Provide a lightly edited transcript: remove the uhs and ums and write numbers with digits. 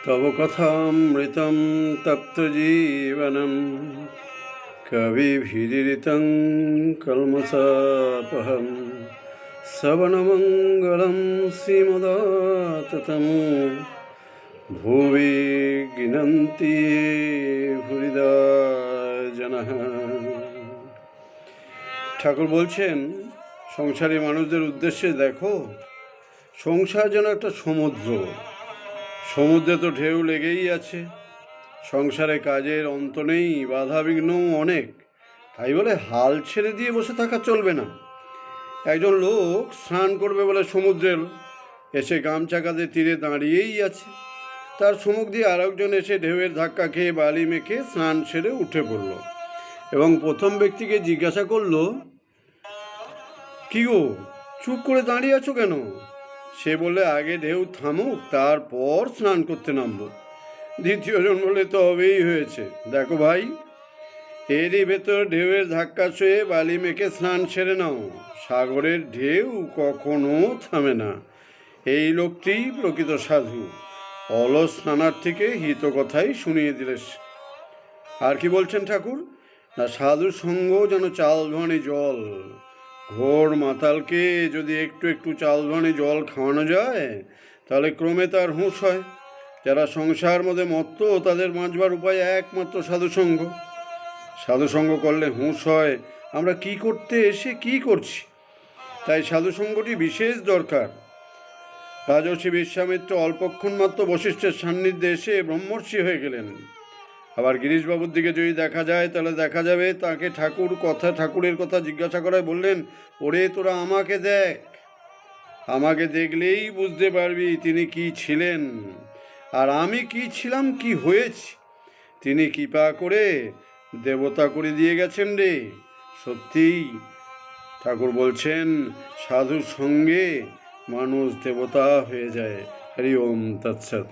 তব কথামৃতম তপ্তজীবনম কবিভিরিতং কলমশাপহম শ্রবণমঙ্গলম শ্রীমদাততম ভুবি গিনন্তি ভুরিদা জনঃ। ঠাকুর বলছেন, সংসারী মানুষদের উদ্দেশ্যে দেখো, সংসার যেন একটা সমুদ্রে তো ঢেউ লেগেই আছে। সংসারে কাজের অন্ত নেই, বাধা বিঘ্নও অনেক। তাই বলে হাল ছেড়ে দিয়ে বসে থাকা চলবে না। একজন লোক স্নান করবে বলে সমুদ্রে এসে গামছা কাঁধে তীরে দাঁড়িয়েই আছে। তার সম্মুখ দিয়ে আরেকজন এসে ঢেউয়ের ধাক্কা খেয়ে বালি মেখে স্নান সেরে উঠে পড়ল এবং প্রথম ব্যক্তিকে জিজ্ঞাসা করলো, কি গো, চুপ করে দাঁড়িয়ে আছো কেন? সে বললে, আগে ঢেউ থামুক, তারপর স্নান করতে নামবো। দ্বিতীয়জন বলে, তবেই হয়েছে, দেখো ভাই, এরই ভেতর ঢেউয়ের ধাক্কা ছুঁয়ে বালি মেখে স্নান সেরে নাও। সাগরের ঢেউ কখনো থামে না। এই লোকটি প্রকৃত সাধু। অলস স্নানার্থীকে হিত কথাই শুনিয়ে দিলে। আর কি বলছেন ঠাকুর? না, সাধুর সঙ্গ যেন চালভানি জল। ঘোর মাতালকে যদি একটু একটু চালভানি জল খাওয়ানো যায়, তাহলে ক্রমে তার হুঁশ হয়। যারা সংসার মধ্যে মত্ত, তাদের বাঁচবার উপায় একমাত্র সাধুসঙ্গ। সাধুসঙ্গ করলে হুঁশ হয় আমরা কি করতে এসে কি করছি। তাই সাধুসঙ্গটি বিশেষ দরকার। রাজর্ষি বিশ্বামিত্র অল্পক্ষণ মাত্র বশিষ্ঠের সান্নিধ্যে এসে ব্রহ্মর্ষি হয়ে গেলেন। আবার গিরিশবাবুর দিকে যদি দেখা যায়, তাহলে দেখা যাবে তাকে ঠাকুরের কথা জিজ্ঞাসা করায় বললেন, ওরে তোরা আমাকে দেখ, আমাকে দেখলেই বুঝতে পারবি তিনি কি ছিলেন আর আমি কি ছিলাম, কি হয়েছি। তিনি কৃপা করে দেবতা করে দিয়ে গেছেন রে। সত্যিই ঠাকুর বলছেন, সাধুর সঙ্গে মানুষ দেবতা হয়ে যায়। হরি ওম তৎসৎ।